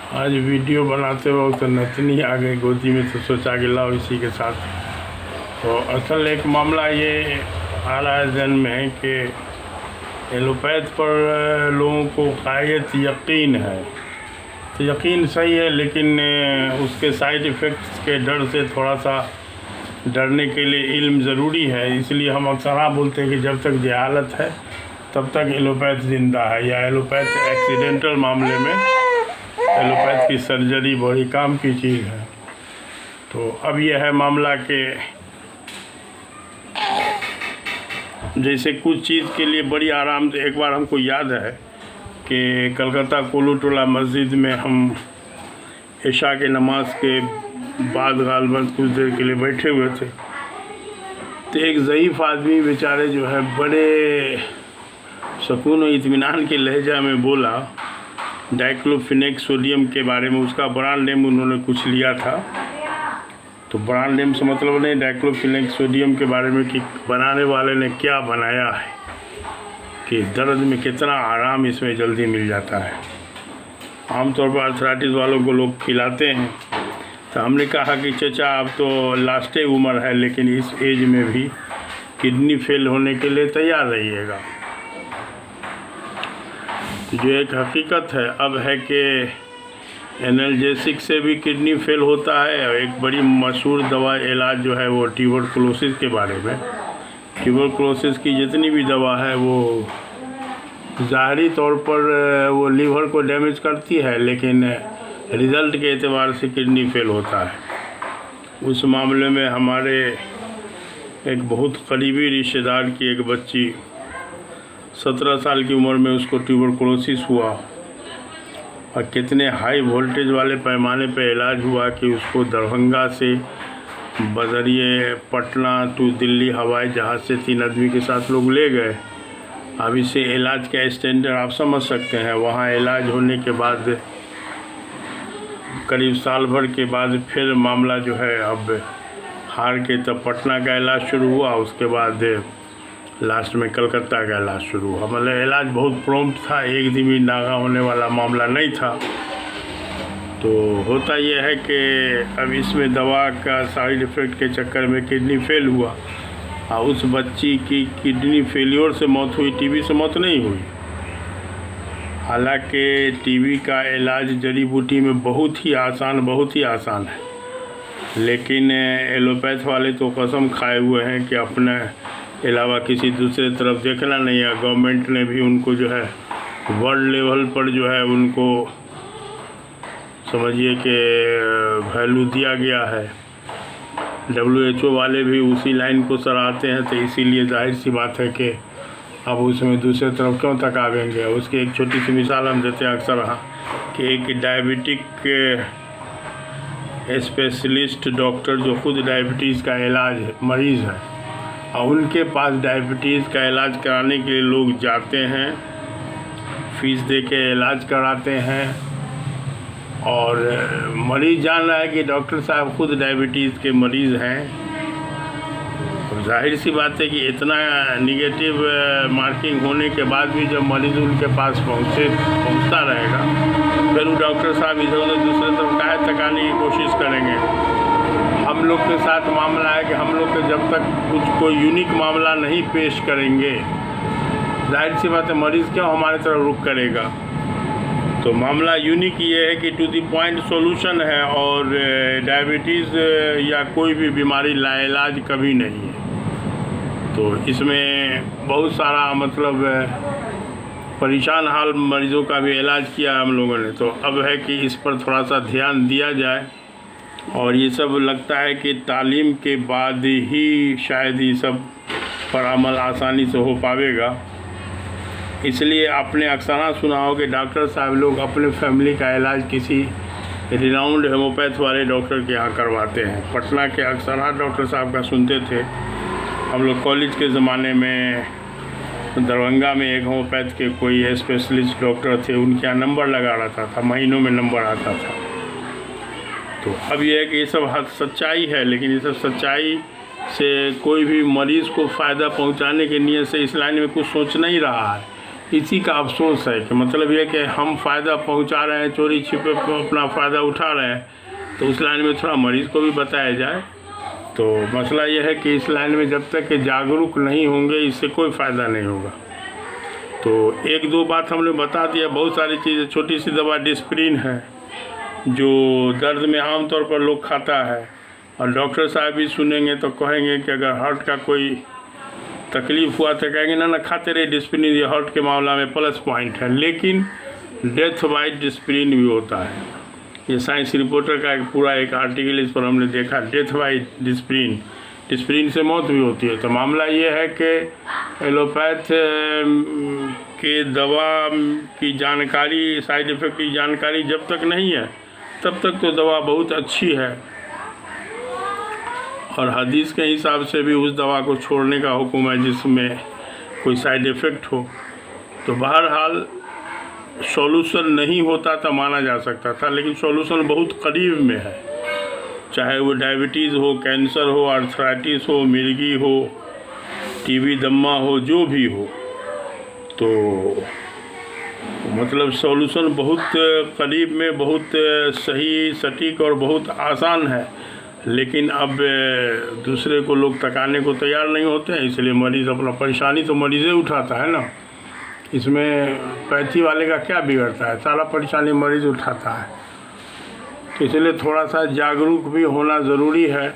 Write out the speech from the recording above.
आज वीडियो बनाते वक्त नतनी आ गई गोदी में तो सोचा कि लाओ इसी के साथ। तो असल एक मामला ये आ रहा है जहन में कि एलोपैथ पर लोगों को कायत यकीन है, तो यकीन सही है, लेकिन उसके साइड इफ़ेक्ट्स के डर से थोड़ा सा डरने के लिए इल्म ज़रूरी है। इसलिए हम अक्सर बोलते हैं कि जब तक जहालत है तब तक एलोपैथ ज़िंदा है, या एलोपैथ एक्सीडेंटल मामले में एलोपैथ की सर्जरी बड़ी काम की चीज़ है। तो अब यह है मामला कि जैसे कुछ चीज़ के लिए बड़ी आराम से, एक बार हमको याद है कि कलकत्ता कोलूटोला मस्जिद में हम इशा के नमाज के बाद गालबन कुछ देर के लिए बैठे हुए थे, तो एक ज़ईफ़ आदमी बेचारे जो है बड़े सुकून और इत्मीनान के लहजा में बोला डाइक्लोफिनेक सोडियम के बारे में। उसका ब्रांड नेम उन्होंने कुछ लिया था, तो ब्रांड नेम से मतलब नहीं, डाइक्लोफिनेक सोडियम के बारे में कि बनाने वाले ने क्या बनाया है कि दर्द में कितना आराम इसमें जल्दी मिल जाता है। आमतौर पर आर्थराइटिस वालों को लोग खिलाते हैं, तो हमने कहा कि चचा अब तो लास्ट उम्र है, लेकिन इस एज में भी किडनी फेल होने के लिए तैयार रहिएगा। जो एक हकीकत है अब है कि एनाल्जेसिक से भी किडनी फेल होता है। और एक बड़ी मशहूर दवा इलाज जो है वो ट्यूबरकुलोसिस के बारे में। ट्यूबरकुलोसिस की जितनी भी दवा है वो ज़ाहरी तौर पर वो लीवर को डैमेज करती है, लेकिन रिज़ल्ट के एतबार से किडनी फेल होता है। उस मामले में हमारे एक बहुत करीबी रिश्तेदार की एक बच्ची 17 साल की उम्र में उसको ट्यूबरकुलोसिस हुआ, और कितने हाई वोल्टेज वाले पैमाने पे इलाज हुआ कि उसको दरभंगा से बजरिए पटना टू दिल्ली हवाई जहाज़ से 3 आदमी के साथ लोग ले गए। अब इसे इलाज का स्टैंडर्ड आप समझ सकते हैं। वहाँ इलाज होने के बाद करीब साल भर के बाद फिर मामला जो है अब हार के तब पटना का इलाज शुरू हुआ, उसके बाद लास्ट में कलकत्ता का इलाज शुरू हुआ। मतलब इलाज बहुत प्रॉम्प्ट था, एक दिन भी नागा होने वाला मामला नहीं था। तो होता यह है कि अब इसमें दवा का साइड इफ़ेक्ट के चक्कर में किडनी फेल हुआ, और उस बच्ची की किडनी फेलियर से मौत हुई, टीबी से मौत नहीं हुई। हालांकि टीबी का इलाज जड़ी बूटी में बहुत ही आसान है, लेकिन एलोपैथ वाले तो कसम खाए हुए हैं कि अपने अलावा किसी दूसरे तरफ देखना नहीं है। गवर्नमेंट ने भी उनको जो है वर्ल्ड लेवल पर जो है उनको समझिए कि वैल्यू दिया गया है। WHO वाले भी उसी लाइन को सराहते हैं, तो इसीलिए जाहिर सी बात है कि अब उसमें दूसरे तरफ क्यों तकावेंगे। उसकी एक छोटी सी मिसाल हम देते हैं अक्सर कि एक डायबिटिक स्पेशलिस्ट डॉक्टर जो खुद डायबिटीज़ का इलाज मरीज़ है, और उनके पास डायबिटीज़ का इलाज कराने के लिए लोग जाते हैं, फीस दे के इलाज कराते हैं, और मरीज़ जान रहा है कि डॉक्टर साहब खुद डायबिटीज़ के मरीज़ हैं। और जाहिर सी बात है कि इतना निगेटिव मार्किंग होने के बाद भी जब मरीज़ उनके पास पहुंचता रहेगा, फिर वो डॉक्टर साहब इधर उधर दूसरे तरफ काहे तकाने की कोशिश करेंगे। हम लोग के साथ मामला है कि हम लोग के जब तक कुछ कोई यूनिक मामला नहीं पेश करेंगे, जाहिर सी बात है मरीज़ क्यों हमारे तरफ रुख करेगा। तो मामला यूनिक ये है कि टू द पॉइंट सॉल्यूशन है, और डायबिटीज़ या कोई भी बीमारी लाइलाज कभी नहीं है। तो इसमें बहुत सारा मतलब परेशान हाल मरीज़ों का भी इलाज किया है हम लोगों ने। तो अब है कि इस पर थोड़ा सा ध्यान दिया जाए, और ये सब लगता है कि तालीम के बाद ही शायद ये सब पर अमल आसानी से हो पाएगा। इसलिए आपने अक्सर सुना हो कि डॉक्टर साहब लोग अपने फैमिली का इलाज किसी रिनाउंड होम्योपैथ वाले डॉक्टर के यहाँ करवाते हैं। पटना के अक्सर डॉक्टर साहब का सुनते थे हम लोग कॉलेज के ज़माने में। दरभंगा में एक होम्योपैथ के कोई स्पेशलिस्ट डॉक्टर थे, उनके यहाँ नंबर लगा रहता था, महीनों में नंबर आता था। तो अब यह है कि ये सब सच्चाई है, लेकिन ये सब सच्चाई से कोई भी मरीज़ को फ़ायदा पहुंचाने के नियत से इस लाइन में कुछ सोच नहीं रहा है। इसी का अफसोस है कि मतलब ये कि हम फ़ायदा पहुंचा रहे हैं, चोरी छिपे अपना फ़ायदा उठा रहे हैं, तो उस लाइन में थोड़ा मरीज़ को भी बताया जाए। तो मसला यह है कि इस लाइन में जब तक कि जागरूक नहीं होंगे इससे कोई फ़ायदा नहीं होगा। तो एक दो बात हमने बता दिया, बहुत सारी चीज़ें। छोटी सी दवा डिस्प्रिन है जो दर्द में आमतौर पर लोग खाता है, और डॉक्टर साहब भी सुनेंगे तो कहेंगे कि अगर हार्ट का कोई तकलीफ़ हुआ तो कहेंगे ना खाते रहे डिस्प्रिन, ये हार्ट के मामला में प्लस पॉइंट है। लेकिन डेथ बाय डिस्प्रिन भी होता है। ये साइंस रिपोर्टर का पूरा एक आर्टिकल इस पर हमने देखा, डेथ बाय डिस्प्रिन, डिस्प्रिन से मौत भी होती है। तो मामला ये है कि एलोपैथ के दवा की जानकारी, साइड इफ़ेक्ट की जानकारी जब तक नहीं है तब तक तो दवा बहुत अच्छी है, और हदीस के हिसाब से भी उस दवा को छोड़ने का हुक्म है जिसमें कोई साइड इफ़ेक्ट हो। तो बहरहाल सॉल्यूशन नहीं होता तो माना जा सकता था, लेकिन सॉल्यूशन बहुत करीब में है। चाहे वो डायबिटीज़ हो, कैंसर हो, आर्थराइटिस हो, मिर्गी हो, टीबी दम्मा हो, जो भी हो, तो मतलब सॉल्यूशन बहुत करीब में, बहुत सही, सटीक और बहुत आसान है। लेकिन अब दूसरे को लोग तकाने को तैयार नहीं होते हैं, इसलिए मरीज़ अपना परेशानी तो मरीज़े उठाता है ना। इसमें पैथी वाले का क्या बिगड़ता है, सारा परेशानी मरीज़ उठाता है। तो इसलिए थोड़ा सा जागरूक भी होना ज़रूरी है।